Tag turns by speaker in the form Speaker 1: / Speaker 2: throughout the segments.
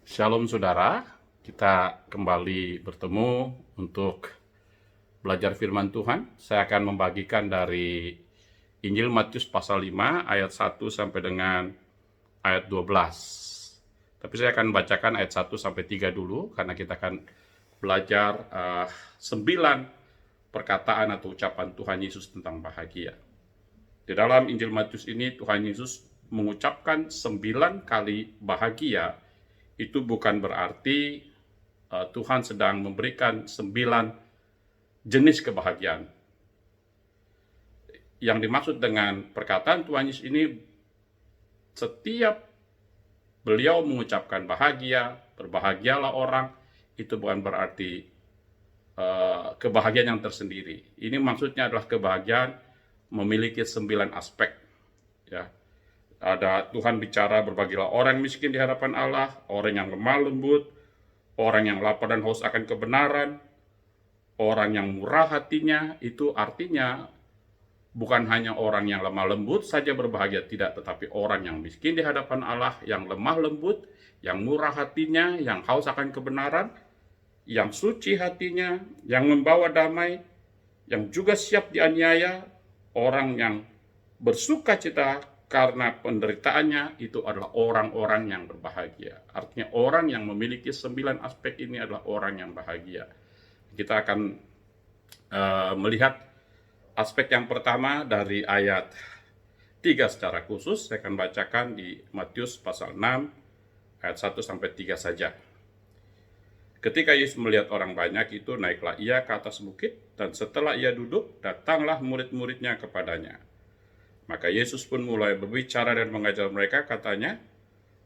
Speaker 1: Shalom saudara, kita kembali bertemu untuk belajar firman Tuhan. Saya akan membagikan dari Injil Matius pasal 5 ayat 1 sampai dengan ayat 12. Tapi saya akan bacakan ayat 1 sampai 3 dulu karena kita akan belajar 9 perkataan atau ucapan Tuhan Yesus tentang bahagia. Di dalam Injil Matius ini Tuhan Yesus mengucapkan 9 kali bahagia. Itu bukan berarti Tuhan sedang memberikan 9 jenis kebahagiaan. Yang dimaksud dengan perkataan Tuhan Yesus ini, setiap beliau mengucapkan bahagia, berbahagialah orang, itu bukan berarti kebahagiaan yang tersendiri. Ini maksudnya adalah kebahagiaan memiliki 9 aspek. Ya. Ada Tuhan bicara berbagilah orang miskin di hadapan Allah, orang yang lemah lembut, orang yang lapar dan haus akan kebenaran, orang yang murah hatinya. Itu artinya bukan hanya orang yang lemah lembut saja berbahagia, tidak, tetapi orang yang miskin di hadapan Allah, yang lemah lembut, yang murah hatinya, yang haus akan kebenaran, yang suci hatinya, yang membawa damai, yang juga siap dianiaya, orang yang bersuka cita karena penderitaannya, itu adalah orang-orang yang berbahagia. Artinya orang yang memiliki 9 aspek ini adalah orang yang bahagia. Kita akan melihat aspek yang pertama dari ayat 3 secara khusus. Saya akan bacakan di Matius pasal 6 ayat 1 sampai 3 saja. Ketika Yesus melihat orang banyak itu, naiklah ia ke atas bukit, dan setelah ia duduk, datanglah murid-muridnya kepadanya. Maka Yesus pun mulai berbicara dan mengajar mereka, katanya,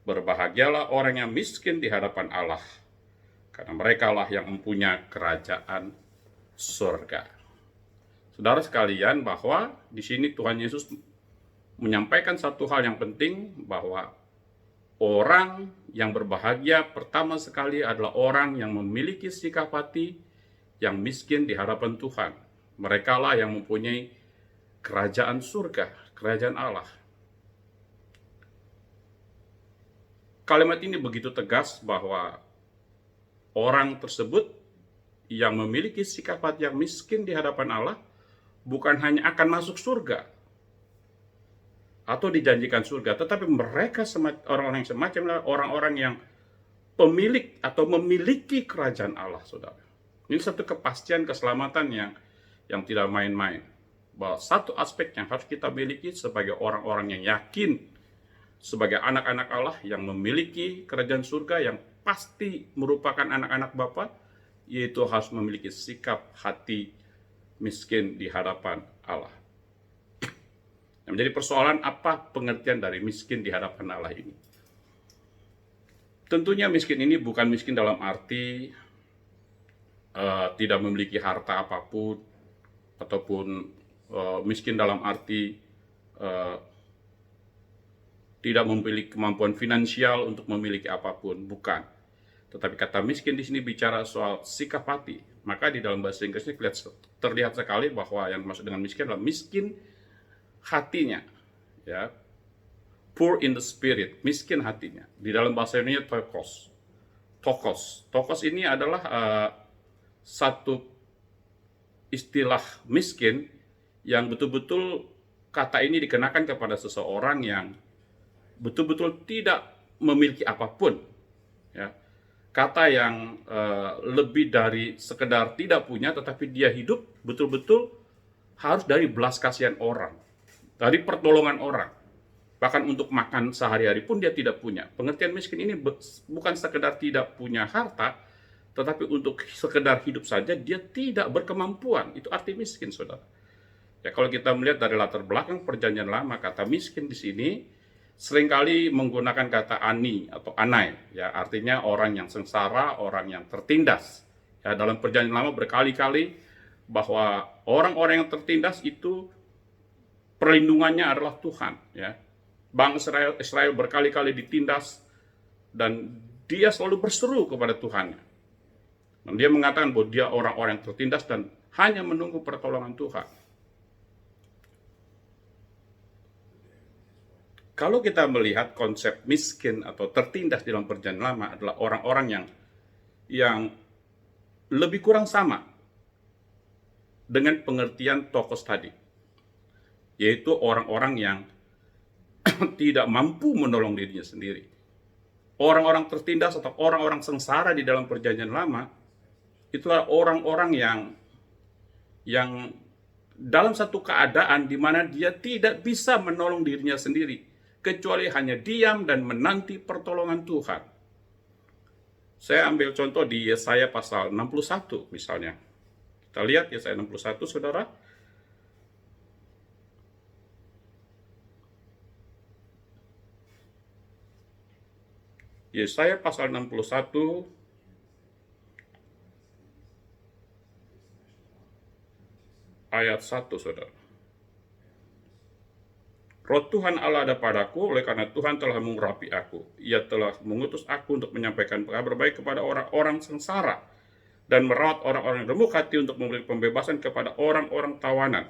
Speaker 1: berbahagialah orang yang miskin di hadapan Allah, karena merekalah yang mempunyai kerajaan surga. Saudara sekalian, bahwa di sini Tuhan Yesus menyampaikan satu hal yang penting, bahwa orang yang berbahagia pertama sekali adalah orang yang memiliki sikap hati yang miskin di hadapan Tuhan. Merekalah yang mempunyai kerajaan surga, kerajaan Allah. Kalimat ini begitu tegas bahwa orang tersebut yang memiliki sikap hati yang miskin di hadapan Allah bukan hanya akan masuk surga atau dijanjikan surga, tetapi mereka orang-orang yang semacam orang-orang yang pemilik atau memiliki kerajaan Allah, saudara. Ini satu kepastian keselamatan yang tidak main-main. Bahwa satu aspek yang harus kita miliki sebagai orang-orang yang yakin sebagai anak-anak Allah yang memiliki kerajaan surga, yang pasti merupakan anak-anak Bapa, yaitu harus memiliki sikap hati miskin di hadapan Allah. Yang menjadi persoalan, apa pengertian dari miskin di hadapan Allah ini? Tentunya miskin ini bukan miskin dalam arti tidak memiliki harta apapun, ataupun miskin dalam arti tidak memiliki kemampuan finansial untuk memiliki apapun, bukan. Tetapi kata miskin di sini bicara soal sikap hati. Maka di dalam bahasa Inggrisnya terlihat sekali bahwa yang dimaksud dengan miskin adalah miskin hatinya, ya. Poor in the spirit, miskin hatinya. Di dalam bahasa Indonesia tokos ini adalah satu istilah miskin yang betul-betul kata ini dikenakan kepada seseorang yang betul-betul tidak memiliki apapun, ya. Kata yang lebih dari sekedar tidak punya, tetapi dia hidup betul-betul harus dari belas kasihan orang, dari pertolongan orang. Bahkan untuk makan sehari-hari pun dia tidak punya. Pengertian miskin ini bukan sekedar tidak punya harta, tetapi untuk sekedar hidup saja dia tidak berkemampuan. Itu arti miskin, saudara. Ya, kalau kita melihat dari latar belakang perjanjian lama, kata miskin di sini seringkali menggunakan kata ani atau anai, ya, artinya orang yang sengsara, orang yang tertindas. Ya, dalam perjanjian lama berkali-kali bahwa orang-orang yang tertindas itu perlindungannya adalah Tuhan, ya. Bangsa Israel berkali-kali ditindas dan dia selalu berseru kepada Tuhannya. Dan dia mengatakan bahwa dia orang-orang yang tertindas dan hanya menunggu pertolongan Tuhan. Kalau kita melihat konsep miskin atau tertindas dalam perjanjian lama adalah orang-orang yang lebih kurang sama dengan pengertian tokos tadi, yaitu orang-orang yang tidak mampu menolong dirinya sendiri. Orang-orang tertindas atau orang-orang sengsara di dalam perjanjian lama itulah orang-orang yang dalam satu keadaan di mana dia tidak bisa menolong dirinya sendiri, kecuali hanya diam dan menanti pertolongan Tuhan. Saya ambil contoh di Yesaya pasal 61 misalnya. Kita lihat Yesaya 61, saudara. Yesaya pasal 61 ayat 1, saudara. Roh Tuhan Allah ada padaku, oleh karena Tuhan telah mengurapi aku. Ia telah mengutus aku untuk menyampaikan kabar baik kepada orang-orang sengsara dan merawat orang-orang yang remuk hati, untuk memberi pembebasan kepada orang-orang tawanan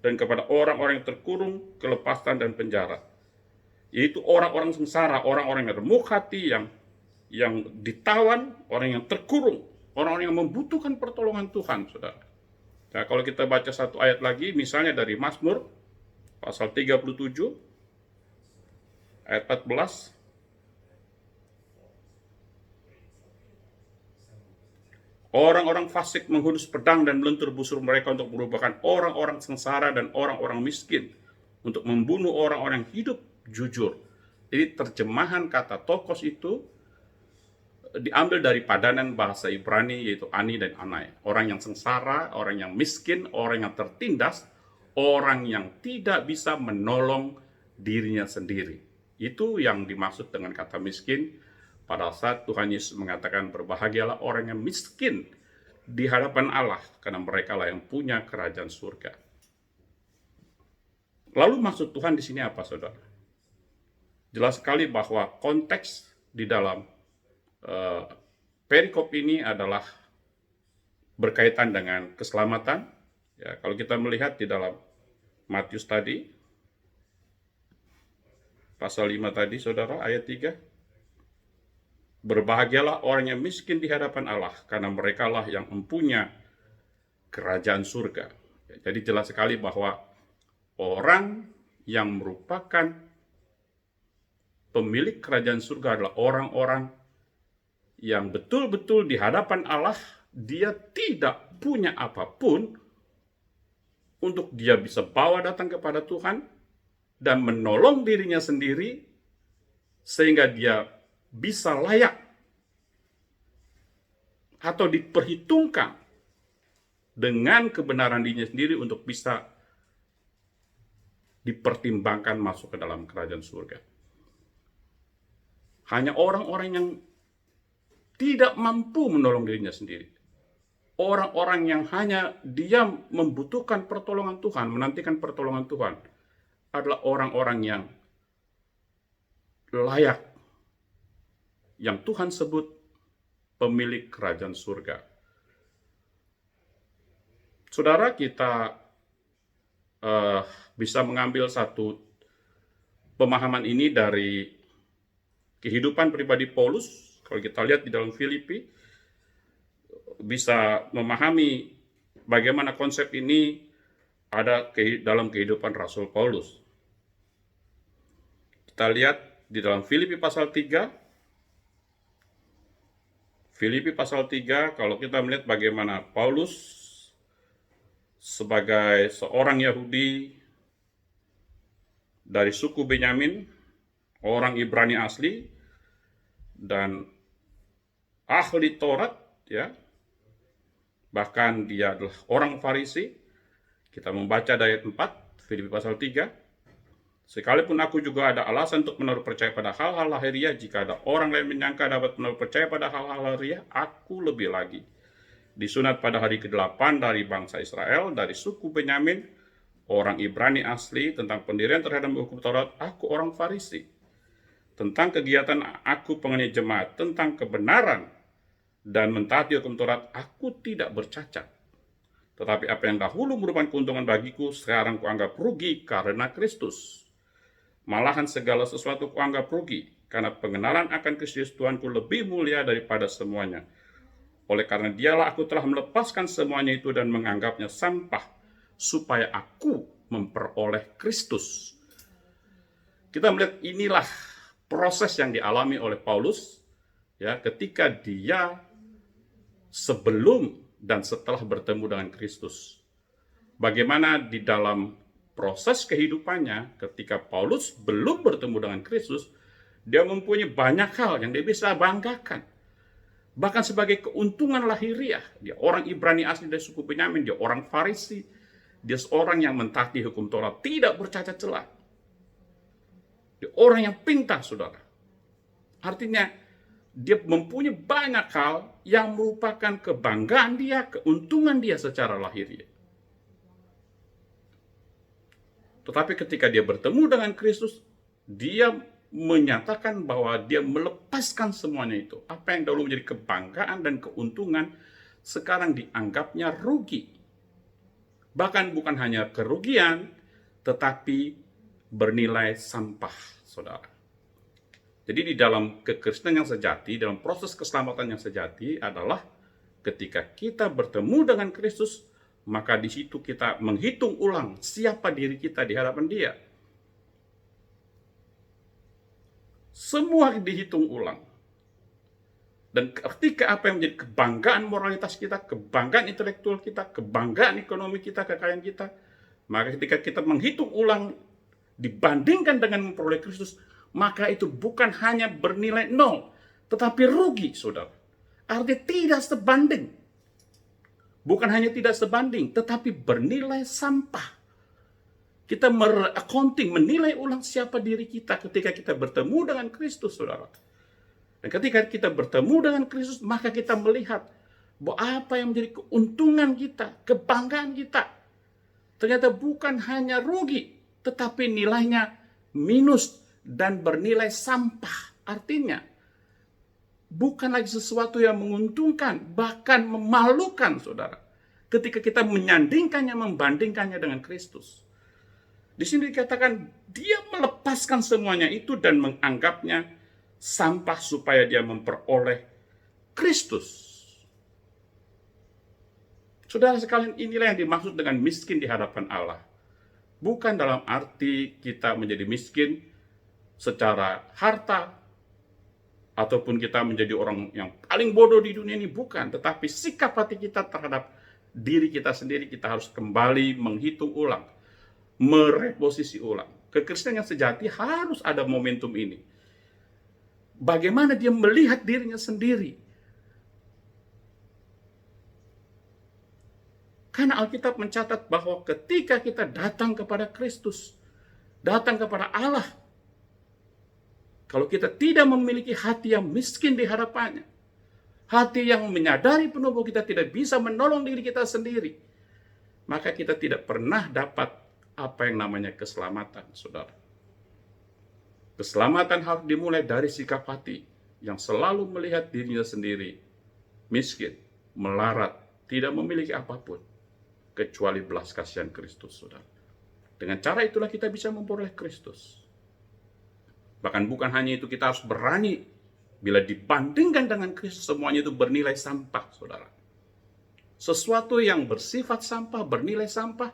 Speaker 1: dan kepada orang-orang yang terkurung kelepasan dan penjara. Yaitu orang-orang sengsara, orang-orang yang remuk hati, yang ditawan, orang yang terkurung, orang-orang yang membutuhkan pertolongan Tuhan, saudara. Nah, kalau kita baca satu ayat lagi, misalnya dari Mazmur pasal 37 ayat 14. Orang-orang fasik menghunus pedang dan melentur busur mereka untuk merupakan orang-orang sengsara dan orang-orang miskin, untuk membunuh orang-orang yang hidup jujur. Jadi terjemahan kata tokos itu diambil dari padanan bahasa Ibrani, yaitu ani dan anai. Orang yang sengsara, orang yang miskin, orang yang tertindas, orang yang tidak bisa menolong dirinya sendiri. Itu yang dimaksud dengan kata miskin. Pada saat Tuhan Yesus mengatakan, berbahagialah orang yang miskin di hadapan Allah, karena mereka lah yang punya kerajaan surga. Lalu maksud Tuhan di sini apa, saudara? Jelas sekali bahwa konteks di dalam perikop ini adalah berkaitan dengan keselamatan. Ya, kalau kita melihat di dalam Matius tadi, pasal 5 tadi, saudara, ayat 3. Berbahagialah orang yang miskin di hadapan Allah, karena merekalah yang mempunyai kerajaan surga. Jadi jelas sekali bahwa orang yang merupakan pemilik kerajaan surga adalah orang-orang yang betul-betul di hadapan Allah, dia tidak punya apapun untuk dia bisa bawa datang kepada Tuhan dan menolong dirinya sendiri, sehingga dia bisa layak atau diperhitungkan dengan kebenaran dirinya sendiri untuk bisa dipertimbangkan masuk ke dalam kerajaan surga. Hanya orang-orang yang tidak mampu menolong dirinya sendiri, orang-orang yang hanya diam membutuhkan pertolongan Tuhan, menantikan pertolongan Tuhan, adalah orang-orang yang layak, yang Tuhan sebut pemilik kerajaan surga. Saudara, kita bisa mengambil satu pemahaman ini dari kehidupan pribadi Paulus. Kalau kita lihat di dalam Filipi, bisa memahami bagaimana konsep ini ada dalam kehidupan Rasul Paulus. Kita lihat di dalam Filipi pasal 3. Filipi pasal 3, kalau kita melihat bagaimana Paulus sebagai seorang Yahudi dari suku Benyamin, orang Ibrani asli, dan ahli Taurat, ya, bahkan dia adalah orang Farisi. Kita membaca dari ayat 4, Filipi pasal 3. Sekalipun aku juga ada alasan untuk menaruh percaya pada hal-hal lahiriah, jika ada orang lain menyangka dapat menaruh percaya pada hal-hal lahiriah, aku lebih lagi. Disunat pada hari ke-8 dari bangsa Israel, dari suku Benyamin, orang Ibrani asli, tentang pendirian terhadap hukum Taurat, aku orang Farisi. Tentang kegiatan aku penganiaya jemaat, tentang kebenaran dan mentaati hukum Taurat, aku tidak bercacat. Tetapi apa yang dahulu merupakan keuntungan bagiku, sekarang kuanggap rugi karena Kristus. Malahan segala sesuatu kuanggap rugi, karena pengenalan akan Kristus Tuhanku lebih mulia daripada semuanya. Oleh karena dialah aku telah melepaskan semuanya itu dan menganggapnya sampah, supaya aku memperoleh Kristus. Kita melihat inilah proses yang dialami oleh Paulus, ya, ketika dia sebelum dan setelah bertemu dengan Kristus. Bagaimana di dalam proses kehidupannya ketika Paulus belum bertemu dengan Kristus, dia mempunyai banyak hal yang dia bisa banggakan. Bahkan sebagai keuntungan lahiriah, dia orang Ibrani asli dari suku Benyamin, dia orang Farisi, dia seorang yang mentaati hukum Taurat, tidak bercacat celah. Dia orang yang pintar, saudara. Artinya, dia mempunyai banyak hal yang merupakan kebanggaan dia, keuntungan dia secara lahiriah. Tetapi ketika dia bertemu dengan Kristus, dia menyatakan bahwa dia melepaskan semuanya itu. Apa yang dahulu menjadi kebanggaan dan keuntungan, sekarang dianggapnya rugi. Bahkan bukan hanya kerugian, tetapi bernilai sampah, saudara. Jadi di dalam kekristenan yang sejati, dalam proses keselamatan yang sejati adalah ketika kita bertemu dengan Kristus, maka di situ kita menghitung ulang siapa diri kita di hadapan Dia. Semua dihitung ulang. Dan ketika apa yang menjadi kebanggaan moralitas kita, kebanggaan intelektual kita, kebanggaan ekonomi kita, kekayaan kita, maka ketika kita menghitung ulang dibandingkan dengan memperoleh Kristus, maka itu bukan hanya bernilai nol, tetapi rugi, saudara. Artinya tidak sebanding. Bukan hanya tidak sebanding, tetapi bernilai sampah. Kita accounting, menilai ulang siapa diri kita ketika kita bertemu dengan Kristus, saudara. Dan ketika kita bertemu dengan Kristus, maka kita melihat bahwa apa yang menjadi keuntungan kita, kebanggaan kita, ternyata bukan hanya rugi, tetapi nilainya minus dan bernilai sampah. Artinya, bukan lagi sesuatu yang menguntungkan, bahkan memalukan, saudara. Ketika kita menyandingkannya, membandingkannya dengan Kristus. Di sini dikatakan, dia melepaskan semuanya itu dan menganggapnya sampah supaya dia memperoleh Kristus. Saudara sekalian, inilah yang dimaksud dengan miskin di hadapan Allah. Bukan dalam arti kita menjadi miskin secara harta, ataupun kita menjadi orang yang paling bodoh di dunia ini, bukan. Tetapi sikap hati kita terhadap diri kita sendiri, kita harus kembali menghitung ulang, mereposisi ulang. Kekristenan yang sejati harus ada momentum ini. Bagaimana dia melihat dirinya sendiri. Karena Alkitab mencatat bahwa ketika kita datang kepada Kristus, datang kepada Allah, kalau kita tidak memiliki hati yang miskin di hadapannya, hati yang menyadari penuh bahwa kita tidak bisa menolong diri kita sendiri, maka kita tidak pernah dapat apa yang namanya keselamatan, saudara. Keselamatan harus dimulai dari sikap hati yang selalu melihat dirinya sendiri miskin, melarat, tidak memiliki apapun kecuali belas kasihan Kristus, saudara. Dengan cara itulah kita bisa memperoleh Kristus. Bahkan bukan hanya itu, kita harus berani. Bila dibandingkan dengan Kristus, semuanya itu bernilai sampah, saudara. Sesuatu yang bersifat sampah, bernilai sampah,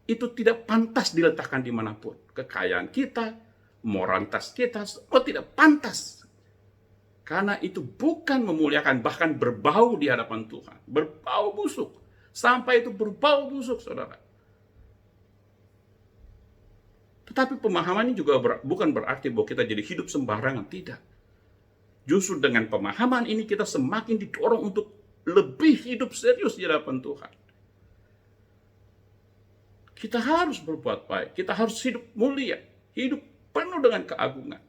Speaker 1: itu tidak pantas diletakkan dimanapun. Kekayaan kita, moralitas kita, semua tidak pantas. Karena itu bukan memuliakan, bahkan berbau di hadapan Tuhan. Berbau busuk. Sampai itu berbau busuk, saudara. Tetapi pemahaman ini juga bukan berarti bahwa kita jadi hidup sembarangan, tidak. Justru dengan pemahaman ini kita semakin didorong untuk lebih hidup serius di hadapan Tuhan. Kita harus berbuat baik, kita harus hidup mulia, hidup penuh dengan keagungan.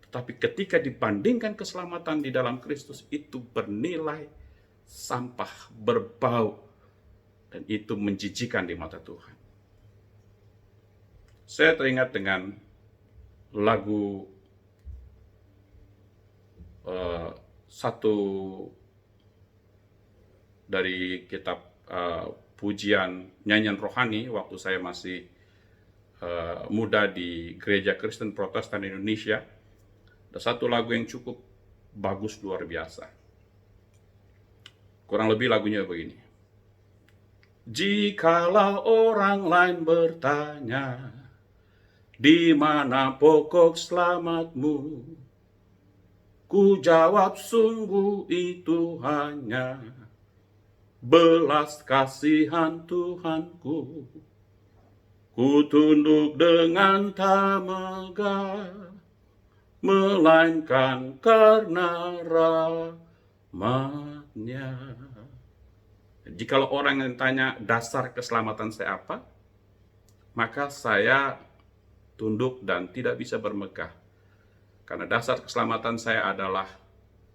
Speaker 1: Tetapi ketika dibandingkan keselamatan di dalam Kristus, itu bernilai sampah, berbau, dan itu menjijikan di mata Tuhan. Saya teringat dengan lagu satu dari kitab pujian nyanyian rohani waktu saya masih muda di Gereja Kristen Protestan Indonesia. Ada satu lagu yang cukup bagus, luar biasa. Kurang lebih lagunya begini. Jikalau orang lain bertanya, di mana pokok selamatmu? Ku jawab, sungguh itu hanya belas kasihan Tuhanku. Ku tunduk dengan tak megah, melainkan karena rahmat-Nya. Jikalau orang yang tanya dasar keselamatan saya apa, maka saya tunduk dan tidak bisa bermegah. Karena dasar keselamatan saya adalah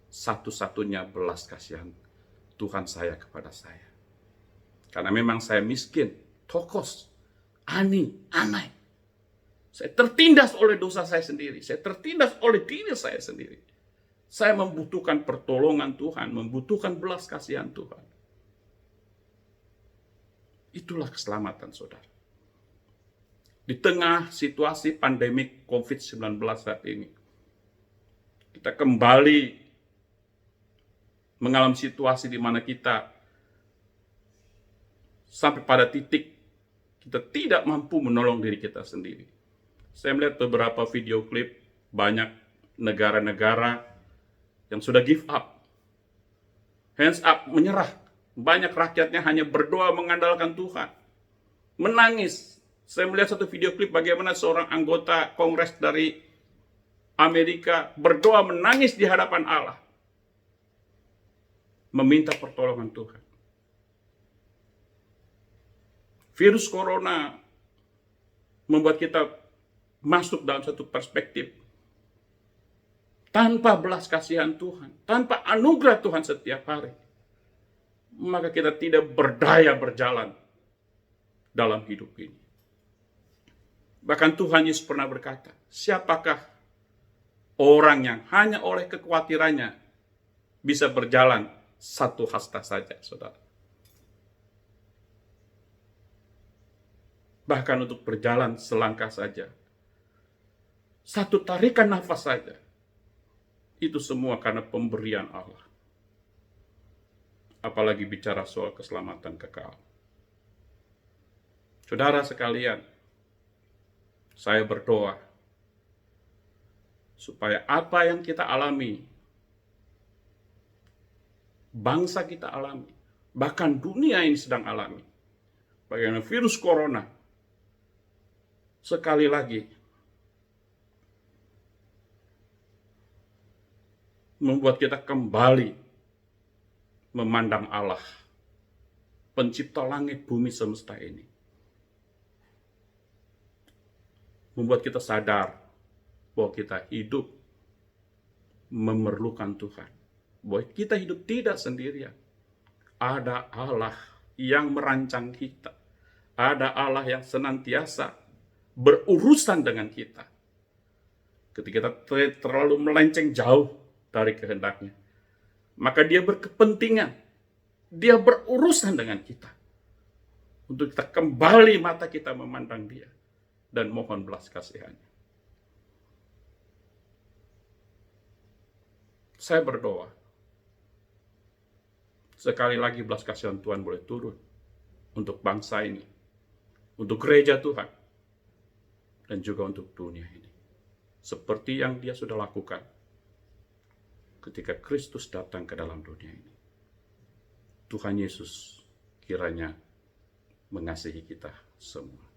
Speaker 1: satu-satunya belas kasihan Tuhan saya kepada saya. Karena memang saya miskin, tokos, aneh. Saya tertindas oleh dosa saya sendiri. Saya tertindas oleh diri saya sendiri. Saya membutuhkan pertolongan Tuhan, membutuhkan belas kasihan Tuhan. Itulah keselamatan, saudara. Di tengah situasi pandemik COVID-19 saat ini, kita kembali mengalami situasi di mana kita sampai pada titik kita tidak mampu menolong diri kita sendiri. Saya melihat beberapa video klip banyak negara-negara yang sudah give up, hands up, menyerah. Banyak rakyatnya hanya berdoa mengandalkan Tuhan, menangis. Saya melihat satu video klip bagaimana seorang anggota Kongres dari Amerika berdoa menangis di hadapan Allah, meminta pertolongan Tuhan. Virus corona membuat kita masuk dalam satu perspektif tanpa belas kasihan Tuhan, tanpa anugerah Tuhan setiap hari, maka kita tidak berdaya berjalan dalam hidup ini. Bahkan Tuhan Yesus pernah berkata, siapakah orang yang hanya oleh kekhawatirannya bisa berjalan satu hasta saja, saudara. Bahkan untuk berjalan selangkah saja, satu tarikan nafas saja, itu semua karena pemberian Allah. Apalagi bicara soal keselamatan kekal. Saudara sekalian, saya berdoa supaya apa yang kita alami, bangsa kita alami, bahkan dunia ini sedang alami, bagaimana virus corona, sekali lagi membuat kita kembali memandang Allah, pencipta langit bumi semesta ini. Membuat kita sadar bahwa kita hidup memerlukan Tuhan. Bahwa kita hidup tidak sendirian. Ada Allah yang merancang kita. Ada Allah yang senantiasa berurusan dengan kita. Ketika kita terlalu melenceng jauh dari kehendaknya, maka dia berkepentingan, dia berurusan dengan kita. Untuk kita kembali mata kita memandang dia dan mohon belas kasihannya. Saya berdoa, sekali lagi belas kasihan Tuhan boleh turun untuk bangsa ini, untuk gereja Tuhan, dan juga untuk dunia ini. Seperti yang dia sudah lakukan ketika Kristus datang ke dalam dunia ini. Tuhan Yesus kiranya mengasihi kita semua.